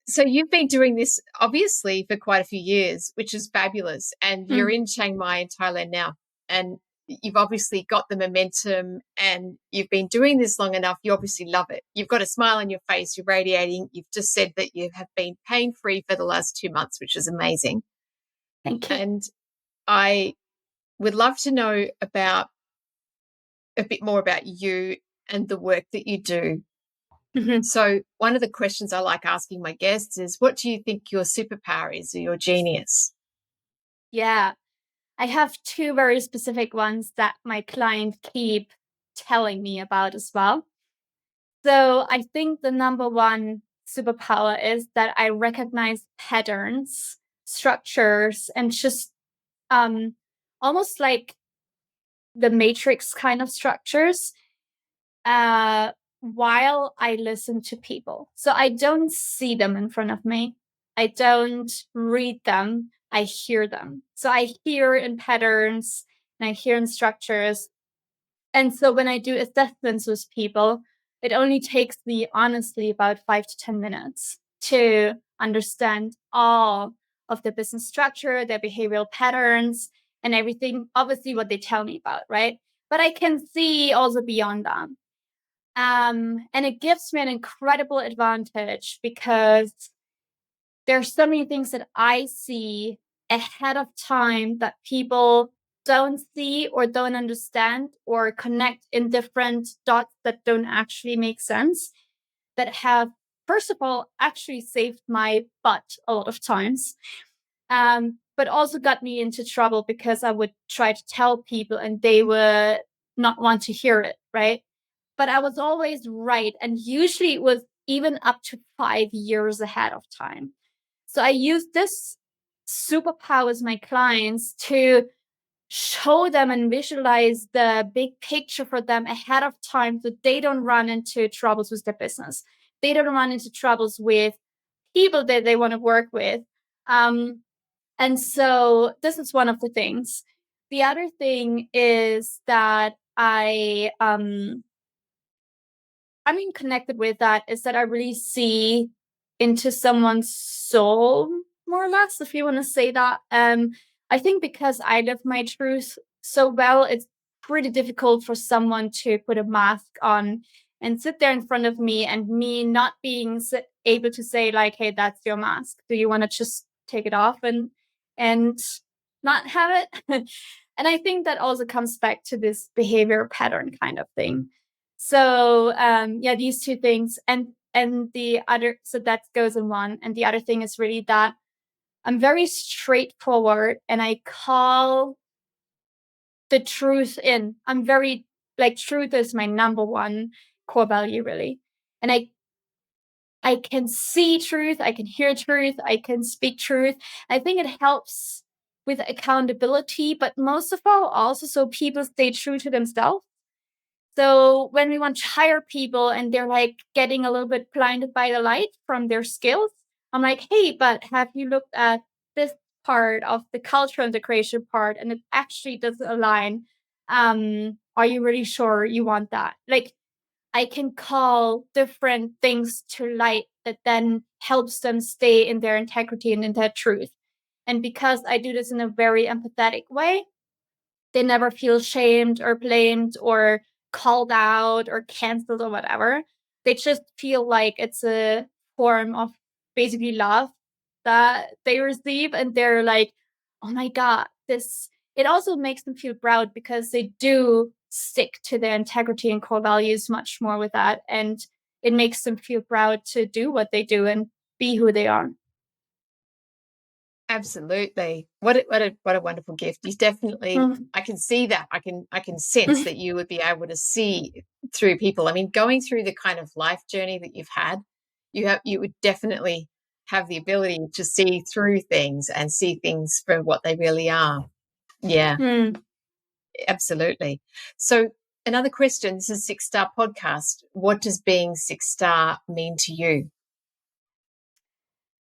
So you've been doing this obviously for quite a few years, which is fabulous. And you're in Chiang Mai in Thailand now. And you've obviously got the momentum and you've been doing this long enough. You obviously love it. You've got a smile on your face. You're radiating. You've just said that you have been pain-free for the last 2 months, which is amazing. Thank you. And I would love to know about a bit more about you and the work that you do. So one of the questions I like asking my guests is, what do you think your superpower is or your genius? Yeah. I have two very specific ones that my clients keep telling me about as well. So I think the number one superpower is that I recognize patterns, structures, and just almost like the matrix kind of structures while I listen to people. So I don't see them in front of me. I don't read them. I hear them. So I hear in patterns and I hear in structures. And so when I do assessments with people, it only takes me honestly about 5 to 10 minutes to understand all of the business structure, their behavioral patterns, and everything, obviously what they tell me about, right? But I can see also beyond them. And it gives me an incredible advantage because there's so many things that I see ahead of time that people don't see or don't understand or connect in different dots that don't actually make sense, that have, first of all, actually saved my butt a lot of times, but also got me into trouble because I would try to tell people and they would not want to hear it, right? But I was always right. And usually it was even up to 5 years ahead of time. So I use this superpower with my clients to show them and visualize the big picture for them ahead of time so they don't run into troubles with their business. They don't run into troubles with people that they want to work with. And so this is one of the things. The other thing is that I'm connected with that is that I really see into someone's soul, more or less, if you want to say that. I think because I live my truth so well, it's pretty difficult for someone to put a mask on and sit there in front of me and me not being able to say like, hey, that's your mask. Do you want to just take it off and not have it? And I think that also comes back to this behavior pattern kind of thing. So yeah, these two things, and the other, so that goes in one, and the other thing is really that I'm very straightforward, and I call the truth in. I'm very like, truth is my number one core value, really, and I can see truth, I can hear truth, I can speak truth. I think it helps with accountability, but most of all, also so people stay true to themselves. So when we want to hire people and they're like getting a little bit blinded by the light from their skills, I'm like, hey, but have you looked at this part of the cultural integration part? And it actually doesn't align. Are you really sure you want that? Like, I can call different things to light that then helps them stay in their integrity and in their truth. And because I do this in a very empathetic way, they never feel shamed or blamed or called out or canceled or whatever. They just feel like it's a form of basically love that they receive. And they're like, oh my God, this it also makes them feel proud because they do stick to their integrity and core values much more with that. And it makes them feel proud to do what they do and be who they are. Absolutely. What a wonderful gift. You definitely, I can see that. I can sense that you would be able to see through people. I mean, going through the kind of life journey that you've had, you would definitely have the ability to see through things and see things for what they really are. Yeah, absolutely. So another question, this is 6-Star Podcast. What does being 6-star mean to you?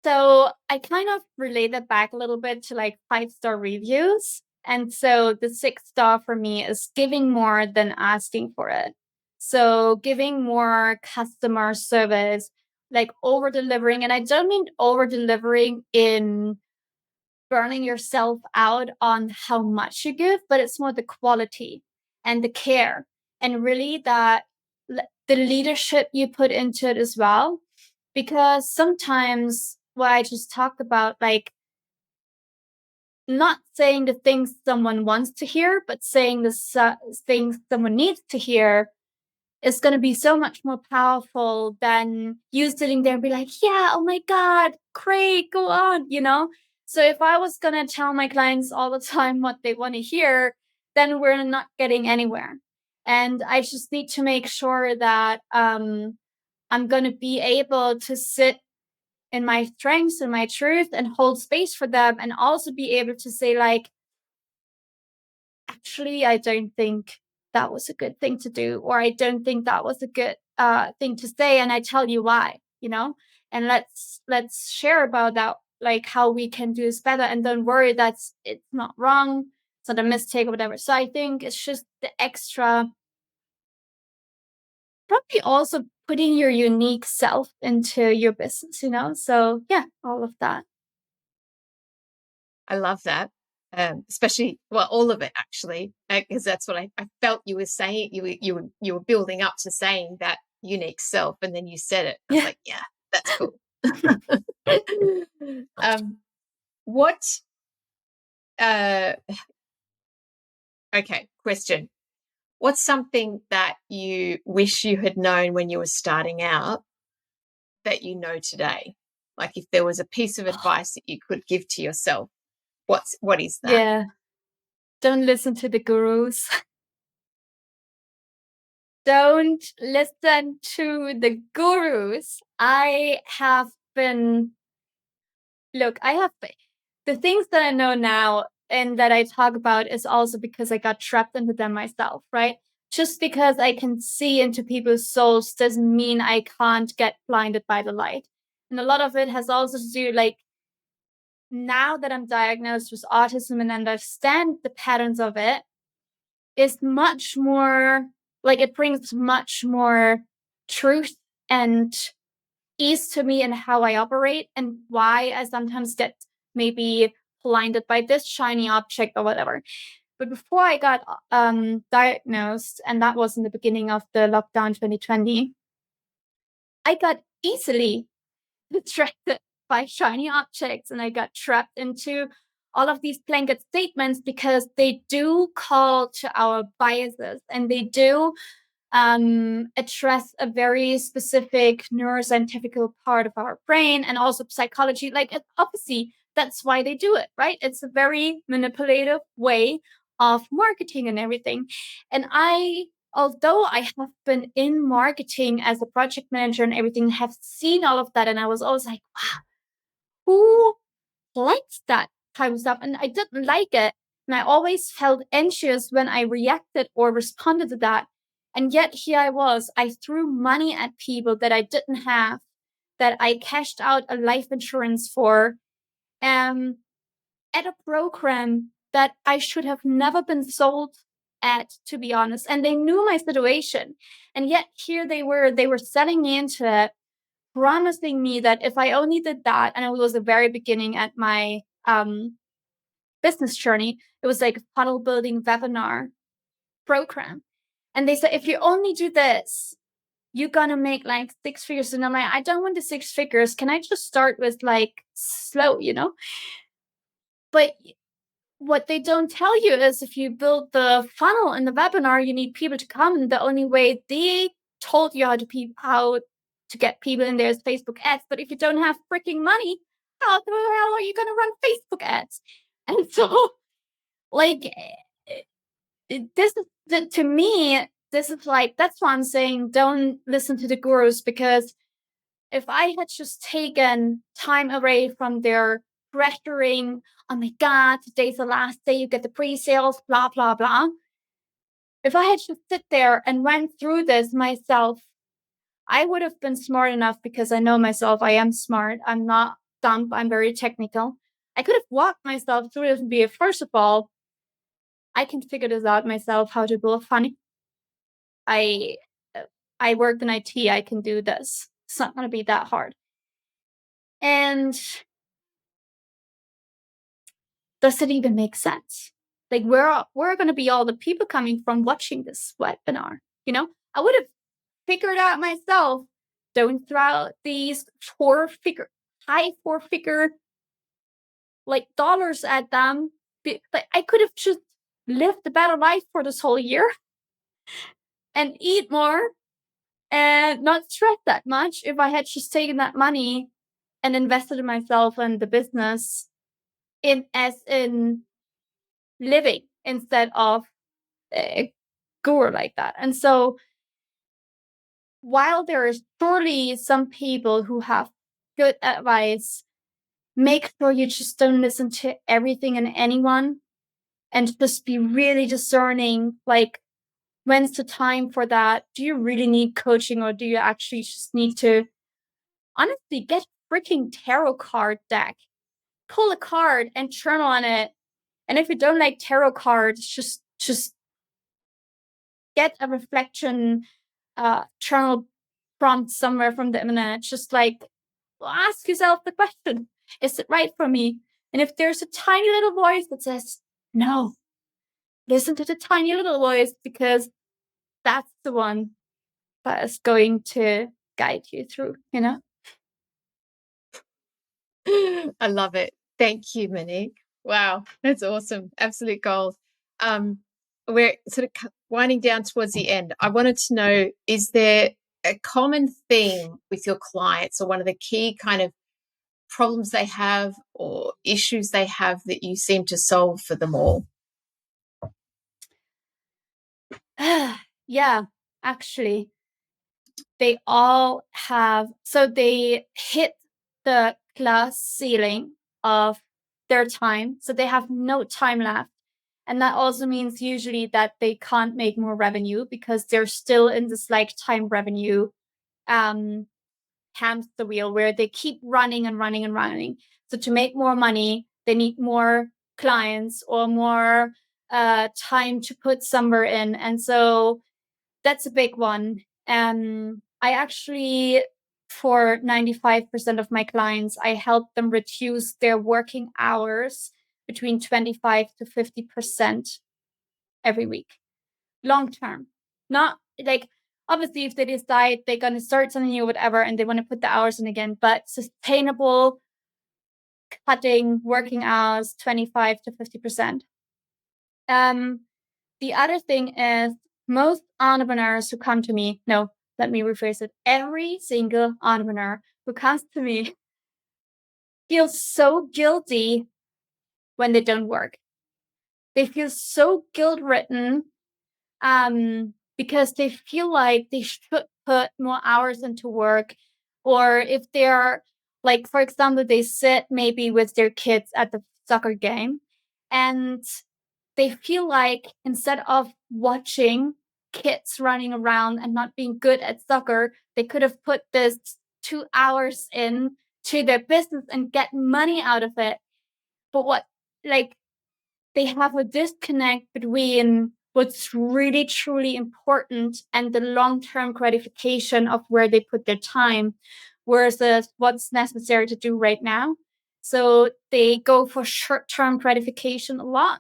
So I kind of relate that back a little bit to like 5-star reviews. And so the 6-star for me is giving more than asking for it. So giving more customer service, like over delivering. And I don't mean over delivering in burning yourself out on how much you give, but it's more the quality and the care and really that the leadership you put into it as well. Because sometimes what I just talked about, like not saying the things someone wants to hear, but saying the things someone needs to hear is going to be so much more powerful than you sitting there and be like, yeah, oh my God, great, go on, you know? So if I was going to tell my clients all the time what they want to hear, then we're not getting anywhere. And I just need to make sure that I'm going to be able to sit in my strengths and my truth and hold space for them and also be able to say like, actually, I don't think that was a good thing to do, or I don't think that was a good thing to say, and I tell you why, you know, and let's share about that, like how we can do this better, and don't worry that it's not wrong, it's not a mistake or whatever. So I think it's just the extra, probably also putting your unique self into your business, you know. So yeah, all of that. I love that. Especially, well, all of it actually, because that's what I felt you were saying. You were building up to saying that unique self, and then you said it. I was like, yeah, that's cool. What? Okay, question. What's something that you wish you had known when you were starting out that you know today? Like if there was a piece of advice that you could give to yourself, what is that? Yeah, don't listen to the gurus. Don't listen to the gurus. I have been, look, the things that I know now and that I talk about is also because I got trapped into them myself, right? Just because I can see into people's souls doesn't mean I can't get blinded by the light. And a lot of it has also to do, like, now that I'm diagnosed with autism and understand the patterns of it, is much more, like, it brings much more truth and ease to me in how I operate and why I sometimes get maybe blinded by this shiny object or whatever. But before I got diagnosed, and that was in the beginning of the lockdown 2020, I got easily distracted by shiny objects and I got trapped into all of these blanket statements because they do call to our biases and they do address a very specific neuroscientific part of our brain and also psychology. Like, obviously, that's why they do it, right? It's a very manipulative way of marketing and everything. And although I have been in marketing as a project manager and everything, have seen all of that, and I was always like, wow, who likes that type of stuff? And I didn't like it. And I always felt anxious when I reacted or responded to that. And yet here I was, I threw money at people that I didn't have, that I cashed out a life insurance for, at a program that I should have never been sold at, to be honest. And they knew my situation. And yet here they were selling me into it, promising me that if I only did that, and it was the very beginning at my business journey, it was like a funnel building webinar program. And they said, if you only do this, you're gonna make like 6 figures. And I'm like, I don't want the 6 figures. Can I just start with like slow, you know? But what they don't tell you is if you build the funnel in the webinar, you need people to come. And the only way they told you how to get people in there is Facebook ads. But if you don't have freaking money, how the hell are you going to run Facebook ads? And so, like, this is to me, this is like, that's why I'm saying don't listen to the gurus, because if I had just taken time away from their pressuring, oh my God, today's the last day, you get the pre-sales, blah, blah, blah. If I had just sit there and went through this myself, I would have been smart enough, because I know myself, I am smart. I'm not dumb, I'm very technical. I could have walked myself through this and be, first of all, I can figure this out myself, how to build a funnel. I worked in IT, I can do this. It's not going to be that hard. And does it even make sense? Like, where are going to be all the people coming from watching this webinar? I would have figured out myself. Don't throw out these high four-figure like dollars at them. Like, I could have just lived a better life for this whole year and eat more and not stress that much if I had just taken that money and invested in myself and the business in living instead of a guru like that. And so while there is surely some people who have good advice, make sure you just don't listen to everything and anyone, and just be really discerning, like, when's the time for that? Do you really need coaching, or do you actually just need to honestly get a freaking tarot card deck, pull a card and journal on it? And if you don't like tarot cards, just get a reflection journal prompt somewhere from the internet. Just like, ask yourself the question, is it right for me? And if there's a tiny little voice that says no, listen to the tiny little voice, because that's the one that is going to guide you through. I love it. Thank you, Monique. Wow, that's awesome. Absolute gold. We're sort of winding down towards the end. I wanted to know, is there a common theme with your clients, or one of the key kind of problems they have or issues they have that you seem to solve for them all? Yeah, actually, they all have, so they hit the glass ceiling of their time. So they have no time left. And that also means usually that they can't make more revenue, because they're still in this like time revenue hamster wheel where they keep running and running and running. So to make more money, they need more clients or more time to put somewhere in. And so that's a big one. I actually, for 95% of my clients, I help them reduce their working hours between 25 to 50% every week, long term. Not like, obviously, if they decide they're going to start something new or whatever, and they want to put the hours in again, but sustainable cutting working hours, 25 to 50%. The other thing is, most entrepreneurs who come to me, no, let me rephrase it. Every single entrepreneur who comes to me feels so guilty when they don't work. They feel so guilt-ridden because they feel like they should put more hours into work. Or if they're, like, for example, they sit maybe with their kids at the soccer game, and they feel like instead of watching kids running around and not being good at soccer, they could have put this 2 hours in to their business and get money out of it. But they have a disconnect between what's really truly important and the long-term gratification of where they put their time versus what's necessary to do right now. So they go for short-term gratification a lot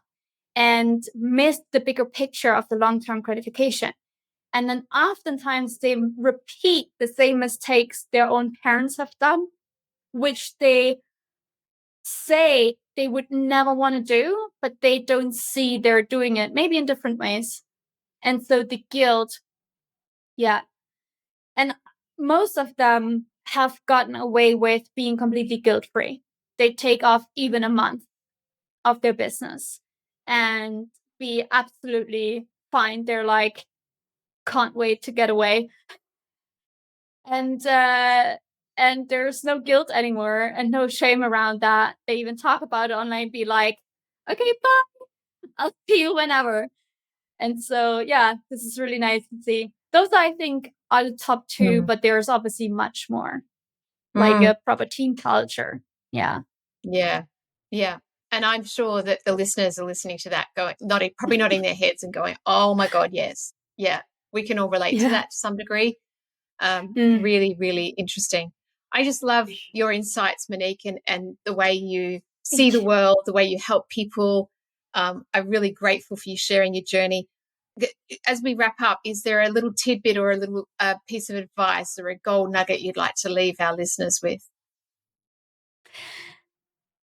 and miss the bigger picture of the long-term gratification. And then oftentimes they repeat the same mistakes their own parents have done, which they say they would never want to do, but they don't see they're doing it, maybe in different ways. And so the guilt, yeah. And most of them have gotten away with being completely guilt-free. They take off even a month of their business and be absolutely fine. They're like, can't wait to get away. And there's no guilt anymore and no shame around that. They even talk about it online, be like, okay, bye. I'll see you whenever. And so, yeah, this is really nice to see. Those, I think, are the top two, but there's obviously much more, like a proper team culture. Yeah. Yeah. Yeah. And I'm sure that the listeners are listening to that going, probably nodding their heads and going, oh my God, yes. Yeah. We can all relate to that to some degree. Really, really interesting. I just love your insights, Monique, and the way you see the world, the way you help people. I'm really grateful for you sharing your journey. As we wrap up, is there a little tidbit or a little piece of advice or a gold nugget you'd like to leave our listeners with?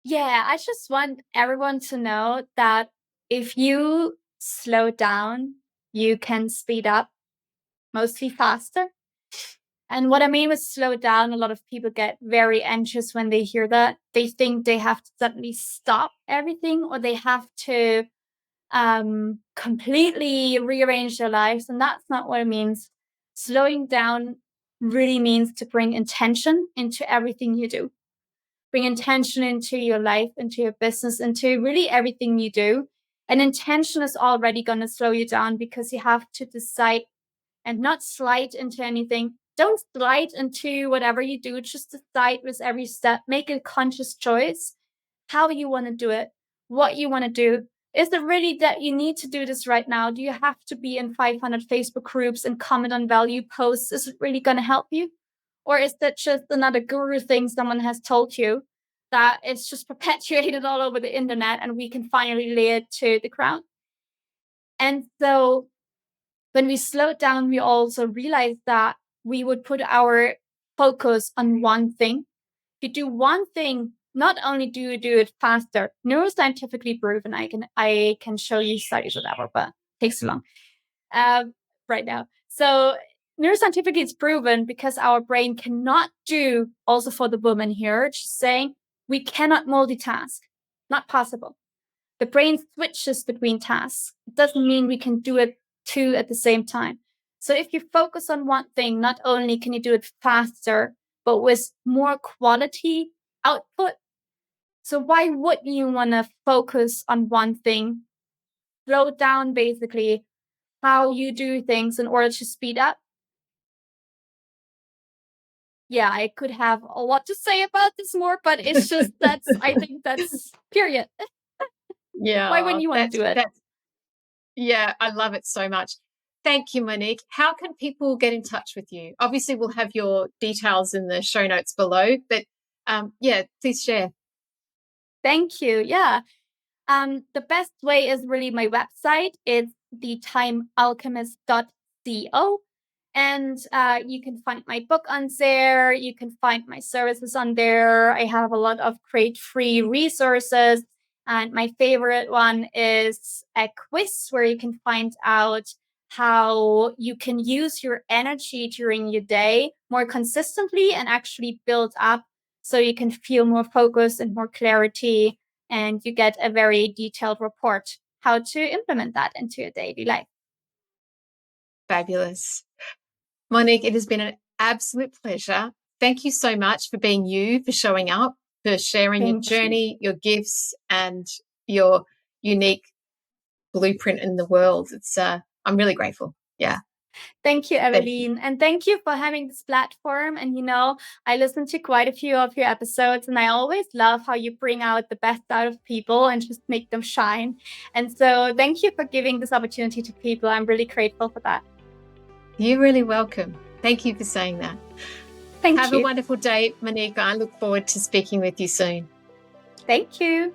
Yeah, I just want everyone to know that if you slow down, you can speed up, mostly faster. And what I mean with slow down, a lot of people get very anxious when they hear that. They think they have to suddenly stop everything or they have to completely rearrange their lives. And that's not what it means. Slowing down really means to bring intention into everything you do. Bring intention into your life, into your business, into really everything you do. And intention is already going to slow you down because you have to decide and not slide into anything. Don't slide into whatever you do. Just decide with every step. Make a conscious choice how you want to do it, what you want to do. Is it really that you need to do this right now? Do you have to be in 500 Facebook groups and comment on value posts? Is it really going to help you? Or is that just another guru thing someone has told you that is just perpetuated all over the internet and we can finally lay it to the ground? And so when we slowed down, we also realized that we would put our focus on one thing. If you do one thing, not only do you do it faster, neuroscientifically proven, I can show you studies, whatever, but it takes too long right now. So neuroscientifically, it's proven because our brain cannot do, also for the woman here, just saying we cannot multitask. Not possible. The brain switches between tasks. It doesn't mean we can do it two at the same time. So if you focus on one thing, not only can you do it faster, but with more quality output. So why wouldn't you want to focus on one thing? Slow down basically how you do things in order to speed up. Yeah, I could have a lot to say about this more, but it's just I think that's period. Yeah. Why wouldn't you want to do it? Yeah, I love it so much. Thank you, Monique. How can people get in touch with you? Obviously, we'll have your details in the show notes below, but yeah, please share. Thank you. Yeah. The best way is really my website. It's thetimealchemist.co. And you can find my book on there. You can find my services on there. I have a lot of great free resources. And my favorite one is a quiz where you can find out how you can use your energy during your day more consistently and actually build up so you can feel more focus and more clarity. And you get a very detailed report how to implement that into your daily life. Fabulous. Monique, it has been an absolute pleasure. Thank you so much for being you, for showing up, for sharing your journey, your gifts, and your unique blueprint in the world. It's I'm really grateful. Yeah. Thank you, Evelyn. And thank you for having this platform. And, I listened to quite a few of your episodes, and I always love how you bring out the best out of people and just make them shine. And so thank you for giving this opportunity to people. I'm really grateful for that. You're really welcome. Thank you for saying that. Thank you. Have a wonderful day, Monique. I look forward to speaking with you soon. Thank you.